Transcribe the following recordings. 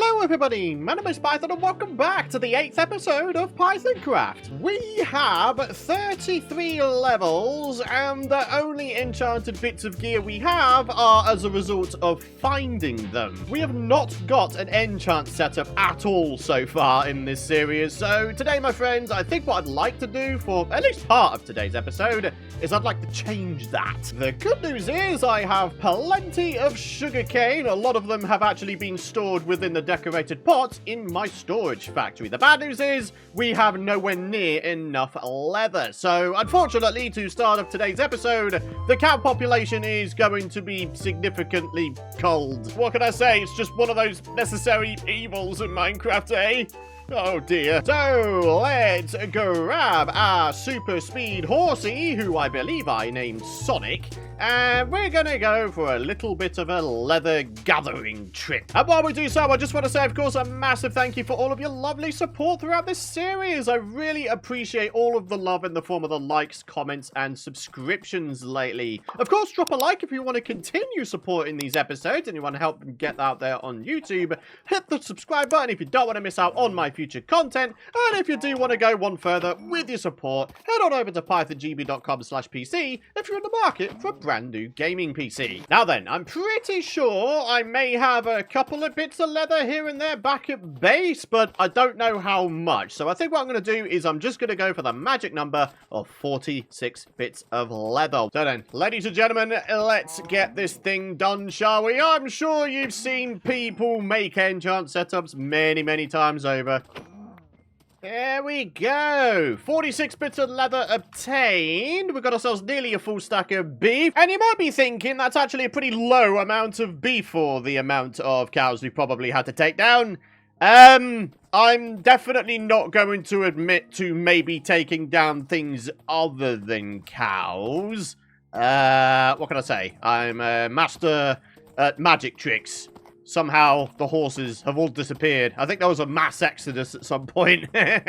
Hello everybody, my name is Python and welcome back to the 8th episode of Pythoncraft. We have 33 levels and the only enchanted bits of gear we have are as a result of finding them. We have not got an enchant setup at all so far in this series, so today my friends, I think what I'd like to do for at least part of today's episode is I'd like to change that. The good news is I have plenty of sugarcane, a lot of them have actually been stored within the decorated pots in my storage factory. The bad news is we have nowhere near enough leather. So unfortunately, to start off today's episode, the cow population is going to be significantly cold. What can I say? It's just one of those necessary evils in Minecraft, eh? Oh dear. So let's grab our super speed horsey, who I believe I named Sonic, and we're gonna go for a little bit of a leather gathering trip. And while we do so, I just want to say, of course, a massive thank you for all of your lovely support throughout this series. I really appreciate all of the love in the form of the likes, comments, and subscriptions lately. Of course, drop a like if you want to continue supporting these episodes and you want to help them get out there on YouTube. Hit the subscribe button if you don't want to miss out on my future content. And if you do want to go one further with your support, head on over to pythongb.com/PC if you're in the market for a brand new gaming PC. Now then, I'm pretty sure I may have a couple of bits of leather here and there back at base, but I don't know how much. So I think what I'm going to do is I'm just going to go for the magic number of 46 bits of leather. So then, ladies and gentlemen, let's get this thing done, shall we? I'm sure you've seen people make enchant setups many times over. There we go. 46 bits of leather obtained. We've got ourselves nearly a full stack of beef. And you might be thinking that's actually a pretty low amount of beef for the amount of cows we probably had to take down. I'm definitely not going to admit to maybe taking down things other than cows. What can I say? I'm a master at magic tricks. Somehow, the horses have all disappeared. I think there was a mass exodus at some point. I'm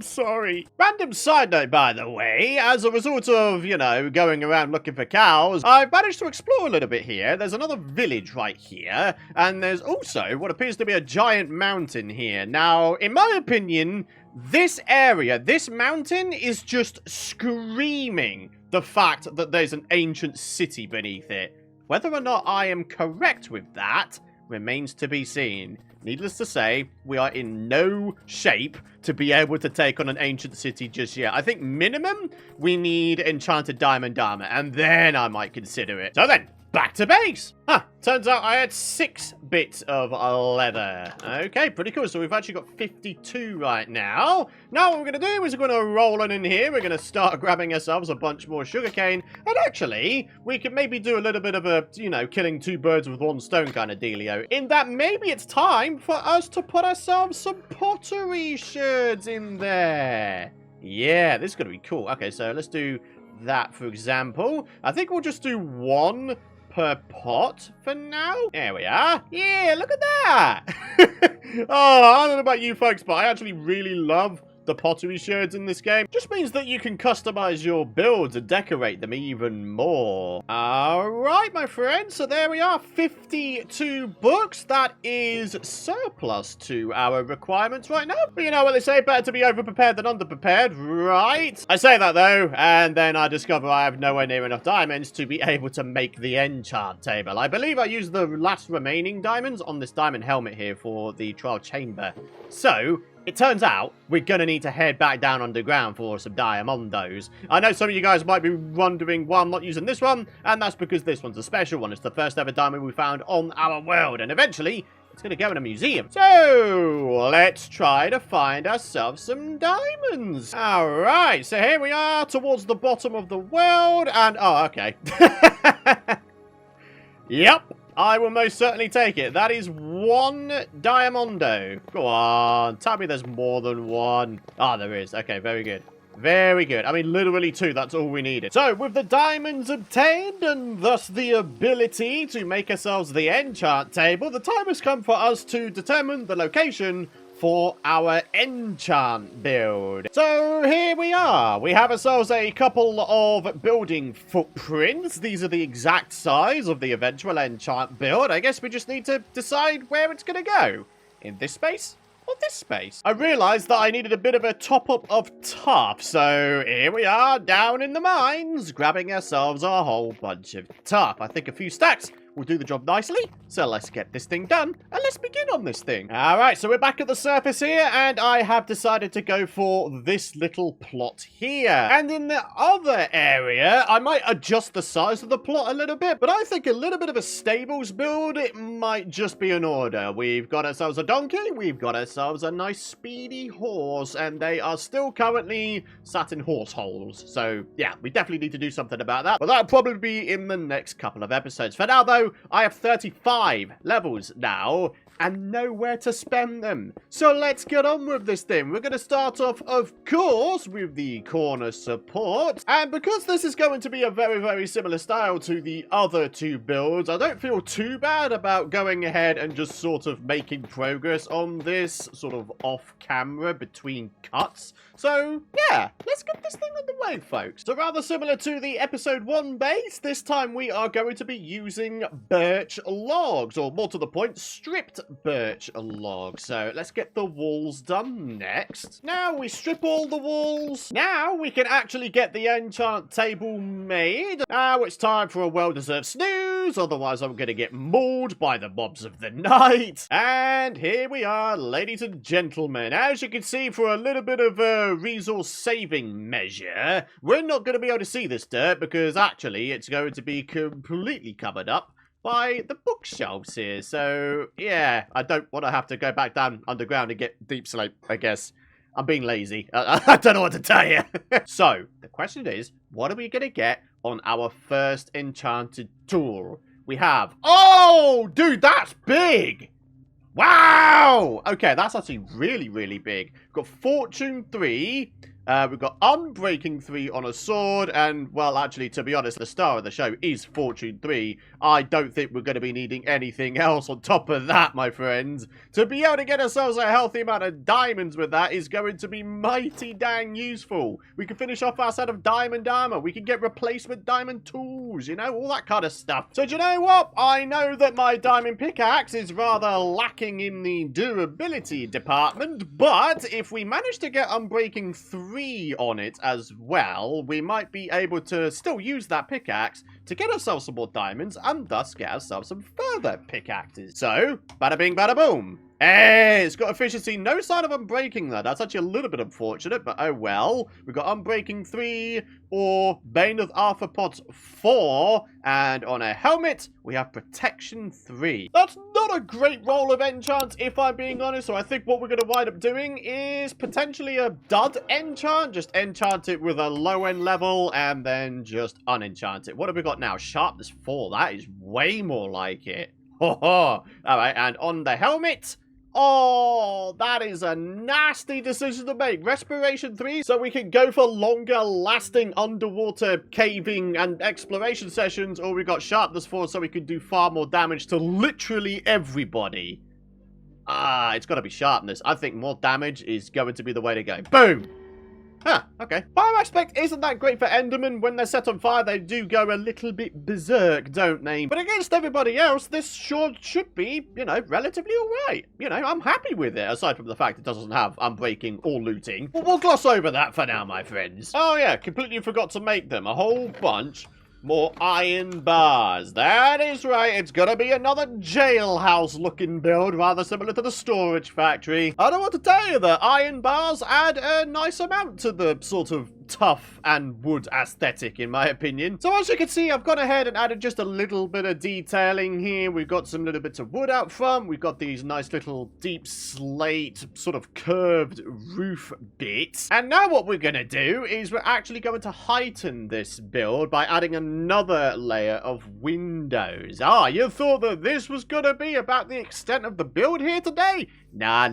sorry. Random side note, by the way, as a result of, you know, going around looking for cows, I've managed to explore a little bit here. There's another village right here, and there's also what appears to be a giant mountain here. Now, in my opinion, this area, this mountain is just screaming the fact that there's an ancient city beneath it. Whether or not I am correct with that remains to be seen. Needless to say, we are in no shape to be able to take on an ancient city just yet. I think minimum, we need enchanted diamond armor, and then I might consider it. So then, back to base. Huh, turns out I had 6 bits of leather. Okay, pretty cool. So we've actually got 52 right now. Now what we're going to do is we're going to roll on in here. We're going to start grabbing ourselves a bunch more sugarcane. And actually, we could maybe do a little bit of a, you know, killing 2 birds with 1 stone kind of dealio. In that maybe it's time for us to put ourselves some pottery sherds in there. Yeah, this is going to be cool. Okay, so let's do that, for example. I think we'll just do 1 per pot for now. There we are. Yeah, look at that. Oh, I don't know about you folks, but I actually really love the pottery sherds in this game. Just means that you can customize your builds and decorate them even more. Alright, my friends, so there we are, 52 books. That is surplus to our requirements right now. But you know what they say, better to be overprepared than underprepared, right? I say that though, and then I discover I have nowhere near enough diamonds to be able to make the enchant table. I believe I used the last remaining diamonds on this diamond helmet here for the trial chamber. So it turns out we're going to need to head back down underground for some diamondos. I know some of you guys might be wondering why I'm not using this one, and that's because this one's a special one. It's the first ever diamond we found on our world, and eventually it's going to go in a museum. So let's try to find ourselves some diamonds. All right, so here we are towards the bottom of the world, and oh, okay. Yep. I will most certainly take it. That is 1 diamondo. Go on. Tell me there's more than 1. Ah, there is. Okay, very good. Very good. I mean, literally 2. That's all we needed. So, with the diamonds obtained, and thus the ability to make ourselves the enchant table, the time has come for us to determine the location for our enchant build. So here we are. We have ourselves a couple of building footprints. These are the exact size of the eventual enchant build. I guess we just need to decide where it's going to go. In this space? Or this space? I realized that I needed a bit of a top-up of tuff, so here we are, down in the mines, grabbing ourselves a whole bunch of tuff. I think a few stacks will do the job nicely, so let's get this thing done, and let's begin on this thing. Alright, so we're back at the surface here, and I have decided to go for this little plot here. And in the other area, I might adjust the size of the plot a little bit, but I think a little bit of a stables build, it might just be in order. We've got ourselves a donkey, we've got ourselves a nice speedy horse, and they are still currently sat in horse holes. So, yeah, we definitely need to do something about that, but that'll probably be in the next couple of episodes. For now, though, I have 35 levels now and nowhere to spend them. So let's get on with this thing. We're going to start off, of course, with the corner support. And because this is going to be a very, very similar style to the other two builds, I don't feel too bad about going ahead and just sort of making progress on this sort of off camera between cuts. So, yeah, let's get this thing on the way, folks. So rather similar to the episode 1 base, this time we are going to be using birch logs, or more to the point, stripped birch logs. So let's get the walls done next. Now we strip all the walls. Now we can actually get the enchant table made. Now it's time for a well-deserved snooze, otherwise I'm going to get mauled by the mobs of the night. And here we are, ladies and gentlemen. As you can see, for a little bit of a resource saving measure, we're not going to be able to see this dirt because actually it's going to be completely covered up by the bookshelves here. So yeah, I don't want to have to go back down underground and get deep slate, I guess. I'm being lazy. I don't know what to tell you. So the question is, what are we going to get on our first enchanted tool? We have, oh dude, that's big. Wow! Okay, that's actually really, really big. We've got Fortune 3. We've got Unbreaking 3 on a sword. And, well, actually, to be honest, the star of the show is Fortune 3. I don't think we're going to be needing anything else on top of that, my friends. To be able to get ourselves a healthy amount of diamonds with that is going to be mighty dang useful. We can finish off our set of diamond armor. We can get replacement diamond tools, you know, all that kind of stuff. So, do you know what? I know that my diamond pickaxe is rather lacking in the durability department, but if we manage to get Unbreaking 3 on it as well, we might be able to still use that pickaxe to get ourselves some more diamonds and thus get ourselves some further pickaxes. So, bada bing, bada boom. Hey, it's got efficiency. No sign of Unbreaking though. That's actually a little bit unfortunate, but oh well. We've got Unbreaking 3 or Bane of Arthropods 4. And on a helmet, we have Protection 3. That's not a great roll of enchants, if I'm being honest. So I think what we're going to wind up doing is potentially a dud enchant. Just enchant it with a low-end level and then just unenchant it. What have we got now? Sharpness 4. That is way more like it. Ho ho. Alright, and on the helmet, oh, that is a nasty decision to make. Respiration 3, so we can go for longer lasting underwater caving and exploration sessions, or we got Sharpness 4, so we can do far more damage to literally everybody. It's got to be Sharpness. I think more damage is going to be the way to go. Boom! Huh, okay. Fire aspect isn't that great for Endermen. When they're set on fire, they do go a little bit berserk, don't they? But against everybody else, this should be, you know, relatively alright. You know, I'm happy with it, aside from the fact it doesn't have Unbreaking or looting. But we'll gloss over that for now, my friends. Oh yeah, completely forgot to make them. A whole bunch more iron bars. That is right. It's gonna be another jailhouse looking build, rather similar to the storage factory. I don't want to tell you that iron bars add a nice amount to the sort of tough and wood aesthetic, in my opinion. So as you can see, I've gone ahead and added just a little bit of detailing here. We've got some little bits of wood out front. We've got these nice little deep slate sort of curved roof bits. And now what we're going to do is we're actually going to heighten this build by adding another layer of windows. You thought that this was going to be about the extent of the build here today? Nah.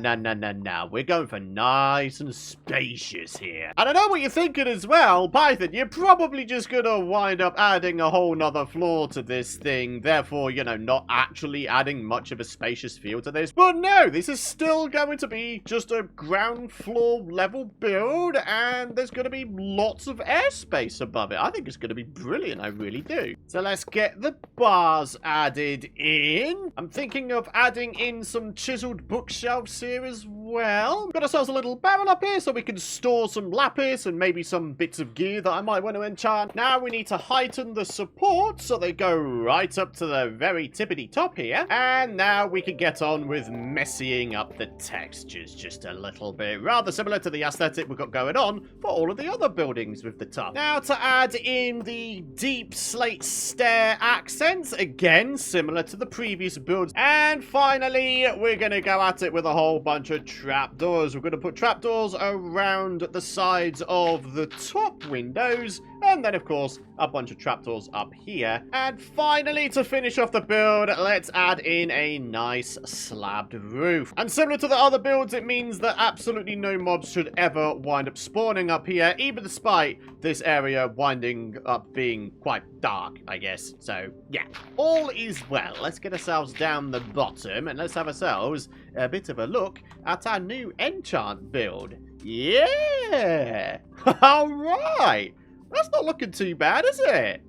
We're going for nice and spacious here. And I know what you're thinking thinking as well, Python, you're probably just gonna wind up adding a whole nother floor to this thing, therefore, you know, not actually adding much of a spacious feel to this. But no, this is still going to be just a ground floor level build, and there's gonna be lots of airspace above it. I think it's gonna be brilliant, I really do. So let's get the bars added in. I'm thinking of adding in some chiseled bookshelves here as well. Got ourselves a little barrel up here so we can store some lapis and maybe some bits of gear that I might want to enchant. Now we need to heighten the support so they go right up to the very tippity top here. And now we can get on with messying up the textures just a little bit. Rather similar to the aesthetic we've got going on for all of the other buildings with the top. Now to add in the deep slate stair accents, again similar to the previous builds. And finally we're going to go at it with a whole bunch of trapdoors. We're going to put trapdoors around the sides of the top windows, and then of course a bunch of trapdoors up here. And finally, to finish off the build, let's add in a nice slabbed roof. And similar to the other builds, it means that absolutely no mobs should ever wind up spawning up here, even despite this area winding up being quite dark, I guess. So yeah, all is well. Let's get ourselves down the bottom and let's have ourselves a bit of a look at our new enchant build. Yeah! Alright! That's not looking too bad, is it?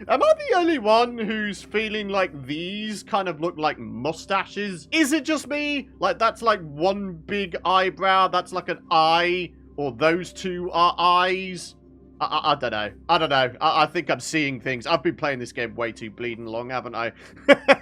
Am I the only one who's feeling like these kind of look like mustaches? Is it just me? Like, that's like one big eyebrow, that's like an eye, or those two are eyes? I don't know. I don't know. I think I'm seeing things. I've been playing this game way too bleeding long, haven't I?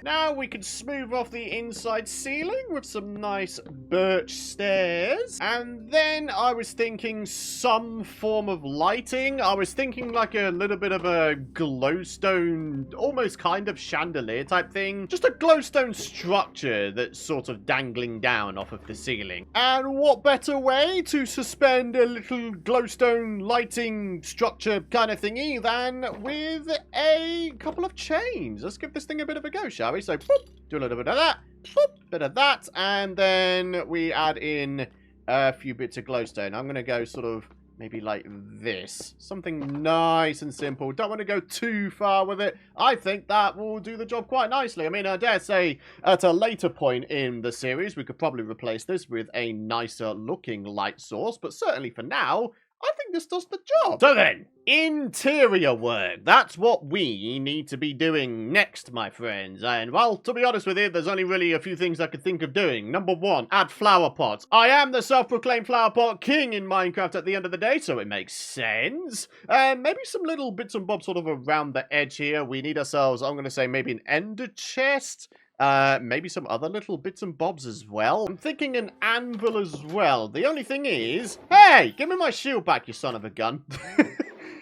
Now we can smooth off the inside ceiling with some nice birch stairs. And then I was thinking some form of lighting. I was thinking like a little bit of a glowstone, almost kind of chandelier type thing. Just a glowstone structure that's sort of dangling down off of the ceiling. And what better way to suspend a little glowstone lighting structure kind of thingy than with a couple of chains. Let's give this thing a bit of a go, shall we? So, boop, do a little bit of that, boop, bit of that, and then we add in a few bits of glowstone. I'm going to go sort of maybe like this. Something nice and simple. Don't want to go too far with it. I think that will do the job quite nicely. I mean, I dare say at a later point in the series, we could probably replace this with a nicer looking light source, but certainly for now, I think this does the job. So then, interior work. That's what we need to be doing next, my friends. And, well, to be honest with you, there's only really a few things I could think of doing. Number one, add flower pots. I am the self-proclaimed flower pot king in Minecraft at the end of the day, so it makes sense. And maybe some little bits and bobs sort of around the edge here. We need ourselves, I'm going to say, maybe an ender chest. Maybe some other little bits and bobs as well. I'm thinking an anvil as well. The only thing is... Hey! Give me my shield back, you son of a gun.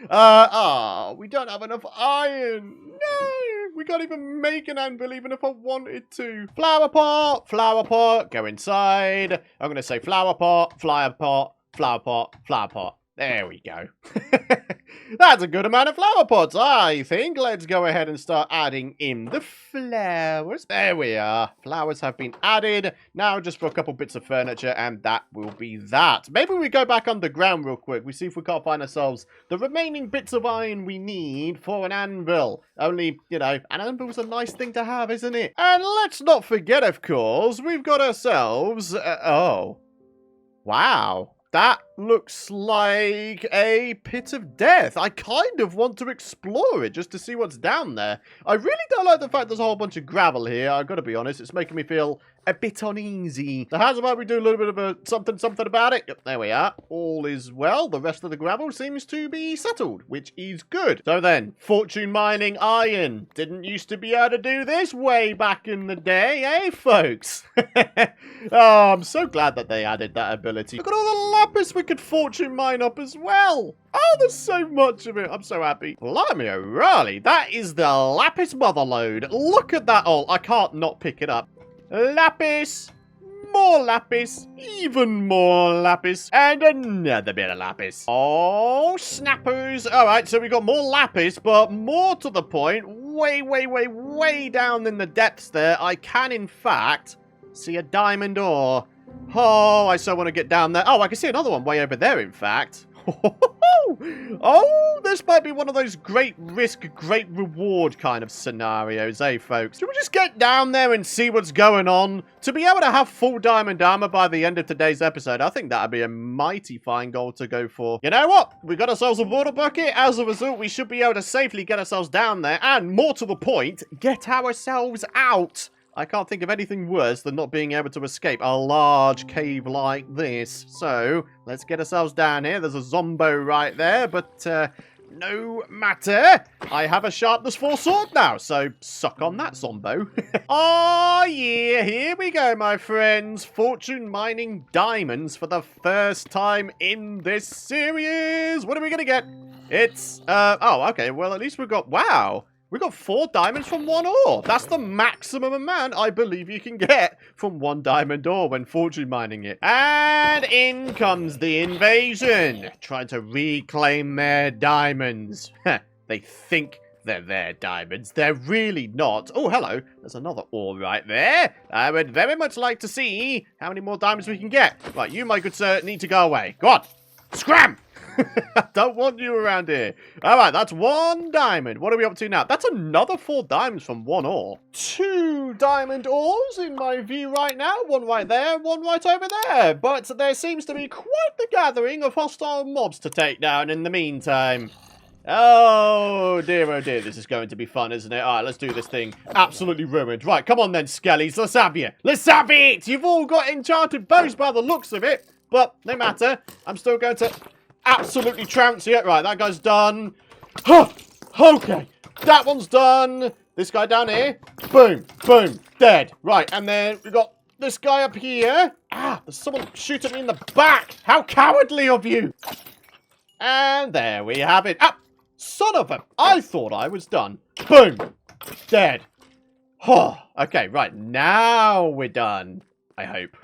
We don't have enough iron. No! We can't even make an anvil even if I wanted to. Flower pot, go inside. I'm going to say flower pot, flower pot, flower pot, flower pot. There we go. That's a good amount of flower pots, I think. Let's go ahead and start adding in the flowers. There we are. Flowers have been added. Now just for a couple bits of furniture, and that will be that. Maybe we go back underground real quick. We see if we can't find ourselves the remaining bits of iron we need for an anvil. Only, you know, an anvil's a nice thing to have, isn't it? And let's not forget, of course, we've got ourselves... oh. Wow. That looks like a pit of death. I kind of want to explore it just to see what's down there. I really don't like the fact there's a whole bunch of gravel here. I've got to be honest. It's making me feel a bit uneasy. So how's about we do a little bit of a something about it? Yep, there we are. All is well. The rest of the gravel seems to be settled, which is good. So then, fortune mining iron. Didn't used to be able to do this way back in the day, eh, folks? Oh, I'm so glad that they added that ability. Look at all the lapis we could fortune mine up as well. Oh, there's so much of it. I'm so happy. Blimey O'Reilly, that is the lapis motherload. Look at that all. I can't not pick it up. Lapis, more lapis, even more lapis, and another bit of lapis. Oh, snappers. All right, so we got more lapis, but more to the point, way down in the depths there, I can, in fact, see a diamond ore. Oh, I so want to get down there. Oh, I can see another one way over there, in fact. Oh, this might be one of those great risk, great reward kind of scenarios, eh, folks? Should we just get down there and see what's going on? To be able to have full diamond armor by the end of today's episode, I think that would be a mighty fine goal to go for. You know what? We got ourselves a water bucket. As a result, we should be able to safely get ourselves down there and, more to the point, get ourselves out. I can't think of anything worse than not being able to escape a large cave like this. So, let's get ourselves down here. There's a zombo right there, but no matter. I have a sharpness 4 sword now, so suck on that, zombo. Oh, yeah, here we go, my friends. Fortune mining diamonds for the first time in this series. What are we going to get? It's, oh, okay, well, at least we've got, wow. We got 4 diamonds from 1 ore. That's the maximum amount I believe you can get from 1 diamond ore when fortune mining it. And in comes the invasion, trying to reclaim their diamonds. They think they're their diamonds. They're really not. Oh, hello. There's another ore right there. I would very much like to see how many more diamonds we can get. Right, you, my good sir, need to go away. Go on. Scram! Don't want you around here. Alright, that's 1 diamond. What are we up to now? That's another 4 diamonds from 1 ore. 2 diamond ores in my view right now. 1 right there, 1 right over there. But there seems to be quite the gathering of hostile mobs to take down in the meantime. Oh dear, this is going to be fun, isn't it? Alright, let's do this thing. Absolutely ruined. Right, come on then, skellies. Let's have you. Let's have it! You've all got enchanted bows by the looks of it. But no matter. I'm still going to absolutely trounce you. Right, that guy's done. Huh, okay, that one's done. This guy down here. Boom, boom, dead. Right, and then we got this guy up here. Ah, there's someone shooting me in the back. How cowardly of you. And there we have it. Ah, son of a... I thought I was done. Boom, dead. Oh, okay, right, now we're done. I hope.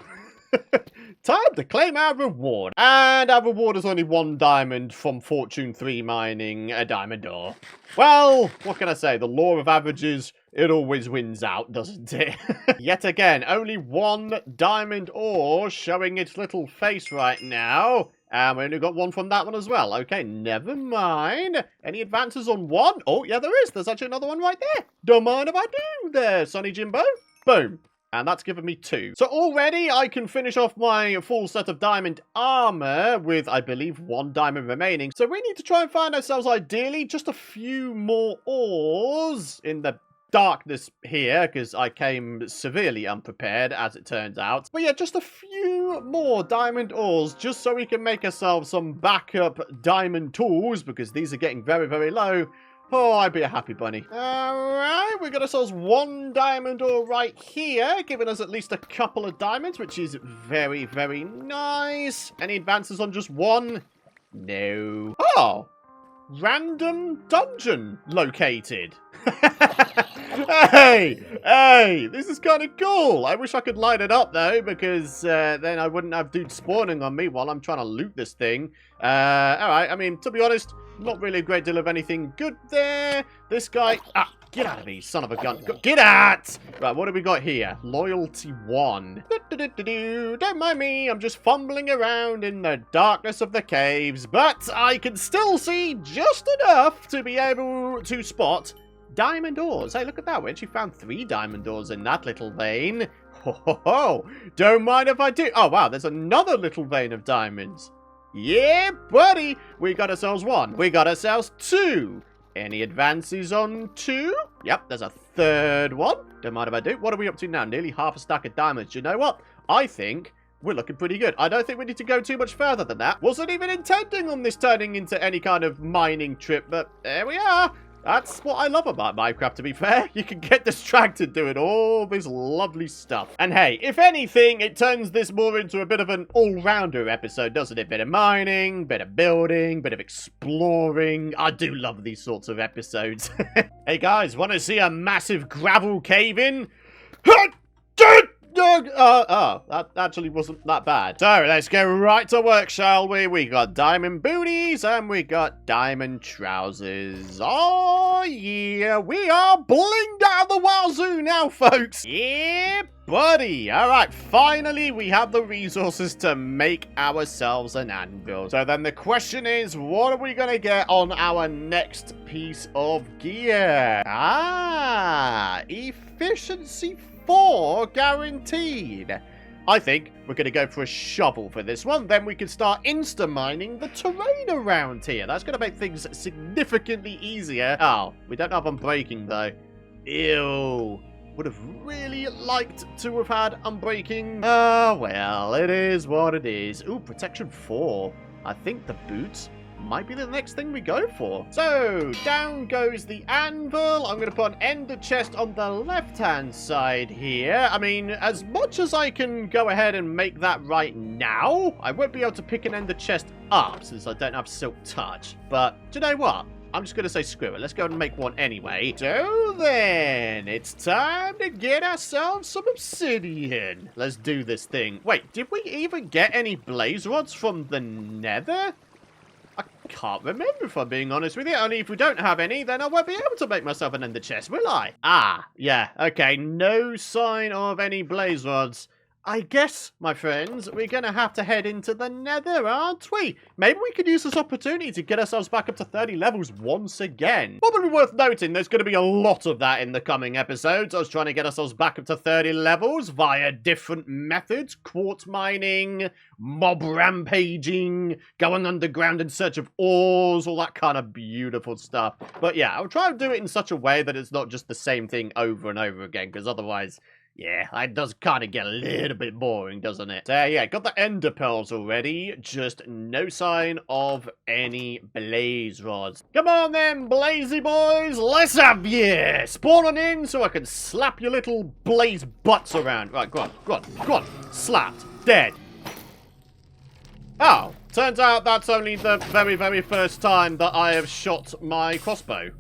Time to claim our reward. And our reward is only 1 diamond from Fortune 3 mining a diamond ore. Well, what can I say? The law of averages, it always wins out, doesn't it? Yet again, only 1 diamond ore showing its little face right now. And we only got 1 from that one as well. Okay, never mind. Any advances on 1? Oh, yeah, there is. There's actually another one right there. Don't mind if I do there, Sonny Jimbo. Boom. And that's given me 2. So already I can finish off my full set of diamond armor with, I believe, 1 diamond remaining. So we need to try and find ourselves, ideally, just a few more ores in the darkness here, because I came severely unprepared, as it turns out. But yeah, just a few more diamond ores, just so we can make ourselves some backup diamond tools, because these are getting very, very low. Oh, I'd be a happy bunny. Alright, we got ourselves 1 diamond ore right here, giving us at least a couple of diamonds, which is very, very nice. Any advances on just 1? No. Oh, random dungeon located. Hey, this is kind of cool. I wish I could light it up, though, because then I wouldn't have dudes spawning on me while I'm trying to loot this thing. Alright, I mean, to be honest, not really a great deal of anything good there. This guy... Ah, get out of me, son of a gun. Get out! Right, what do we got here? Loyalty 1. Don't mind me, I'm just fumbling around in the darkness of the caves, but I can still see just enough to be able to spot diamond ores. Hey, look at that. We actually found 3 diamond ores in that little vein. Ho. Don't mind if I do. Oh, wow, there's another little vein of diamonds. Yeah, buddy. We got ourselves 1. We got ourselves 2. Any advances on 2? Yep, there's a 3rd one. Don't mind if I do. What are we up to now? Nearly half a stack of diamonds. You know what? I think we're looking pretty good. I don't think we need to go too much further than that. Wasn't even intending on this turning into any kind of mining trip, but there we are. That's what I love about Minecraft, to be fair. You can get distracted doing all this lovely stuff. And hey, if anything, it turns this more into a bit of an all-rounder episode, doesn't it? Bit of mining, bit of building, bit of exploring. I do love these sorts of episodes. Hey guys, want to see a massive gravel cave-in? dog! That actually wasn't that bad. So, let's get right to work, shall we? We got diamond booties and we got diamond trousers. Oh, yeah. We are blinged out of the wazoo now, folks. Yeah, buddy. All right, finally, we have the resources to make ourselves an anvil. So then the question is, what are we going to get on our next piece of gear? Efficiency 4 guaranteed. I think we're going to go for a shovel for this one. Then we can start insta-mining the terrain around here. That's going to make things significantly easier. Oh, we don't have unbreaking, though. Ew. Would have really liked to have had unbreaking. Oh, well, it is what it is. Ooh, protection 4. I think the boots might be the next thing we go for. So, down goes the anvil. I'm going to put an ender chest on the left-hand side here. I mean, as much as I can go ahead and make that right now, I won't be able to pick an ender chest up since I don't have silk touch. But, do you know what? I'm just going to say screw it. Let's go and make one anyway. So then, it's time to get ourselves some obsidian. Let's do this thing. Wait, did we even get any blaze rods from the nether? I can't remember, if I'm being honest with you. Only if we don't have any, then I won't be able to make myself an ender chest, will I? Ah, yeah, okay. No sign of any blaze rods. I guess, my friends, we're going to have to head into the nether, aren't we? Maybe we could use this opportunity to get ourselves back up to 30 levels once again. Probably worth noting, there's going to be a lot of that in the coming episodes. Us trying to get ourselves back up to 30 levels via different methods. Quartz mining, mob rampaging, going underground in search of ores, all that kind of beautiful stuff. But yeah, I'll try and do it in such a way that it's not just the same thing over and over again, because otherwise, yeah, it does kind of get a little bit boring, doesn't it? So, yeah, got the ender pearls already. Just no sign of any blaze rods. Come on then, blazy boys. Let's have you. Spawn on in so I can slap your little blaze butts around. Right, go on, go on, go on. Slapped. Dead. Oh, turns out that's only the very, very first time that I have shot my crossbow.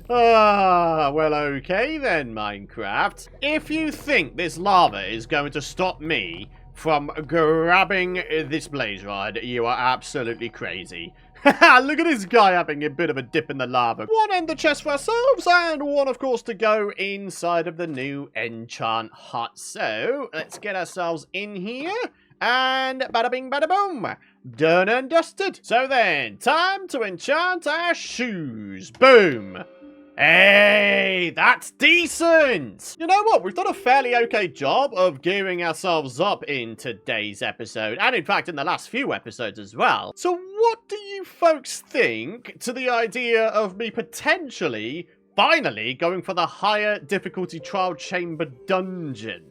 Ah, well, okay then, Minecraft. If you think this lava is going to stop me from grabbing this blaze rod, you are absolutely crazy. Look at this guy having a bit of a dip in the lava. One ender chest for ourselves, and one, of course, to go inside of the new enchant hut. So, let's get ourselves in here. And bada bing, bada boom. Done and dusted. So then, time to enchant our shoes. Boom. Hey, that's decent! You know what? We've done a fairly okay job of gearing ourselves up in today's episode, and in fact in the last few episodes as well. So what do you folks think to the idea of me potentially, finally, going for the higher difficulty trial chamber dungeon?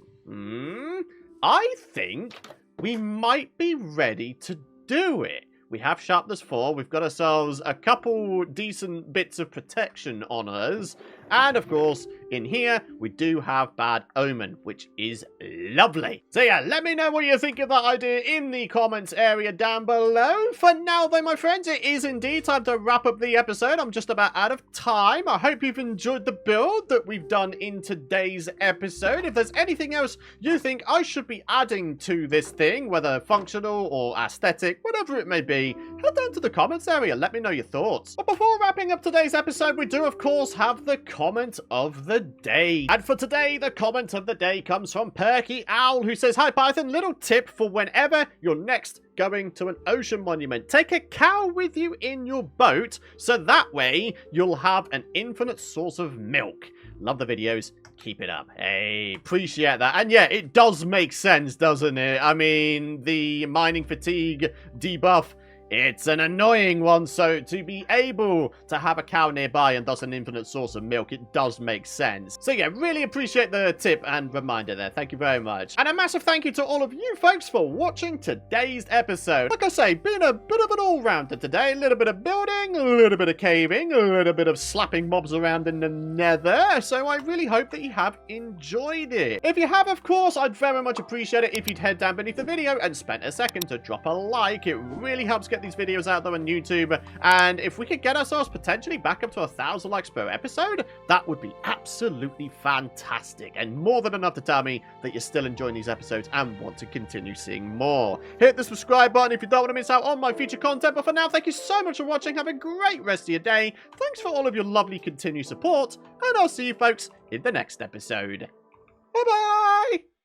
I think we might be ready to do it. We have sharpness 4, we've got ourselves a couple decent bits of protection on us, and of course, in here, we do have bad omen, which is lovely. So yeah, let me know what you think of that idea in the comments area down below. For now though, my friends, it is indeed time to wrap up the episode. I'm just about out of time. I hope you've enjoyed the build that we've done in today's episode. If there's anything else you think I should be adding to this thing, whether functional or aesthetic, whatever it may be, head down to the comments area, let me know your thoughts. But before wrapping up today's episode, we do of course have the comment of the day. And for today, the comment of the day comes from Perky Owl, who says, "Hi Python, little tip for whenever you're next going to an ocean monument. Take a cow with you in your boat, so that way you'll have an infinite source of milk." Love the videos. Keep it up. Hey, appreciate that. And yeah, it does make sense, doesn't it? I mean, the mining fatigue debuff, it's an annoying one, so to be able to have a cow nearby and thus an infinite source of milk, it does make sense. So yeah, really appreciate the tip and reminder there. Thank you very much. And a massive thank you to all of you folks for watching today's episode. Like I say, been a bit of an all-rounder today. A little bit of building, a little bit of caving, a little bit of slapping mobs around in the nether. So I really hope that you have enjoyed it. If you have, of course, I'd very much appreciate it if you'd head down beneath the video and spent a second to drop a like. It really helps get get these videos out there on YouTube. And if we could get ourselves potentially back up to 1,000 likes per episode, that would be absolutely fantastic. And more than enough to tell me that you're still enjoying these episodes and want to continue seeing more. Hit the subscribe button if you don't want to miss out on my future content. But for now, thank you so much for watching. Have a great rest of your day. Thanks for all of your lovely continued support. And I'll see you folks in the next episode. Bye-bye!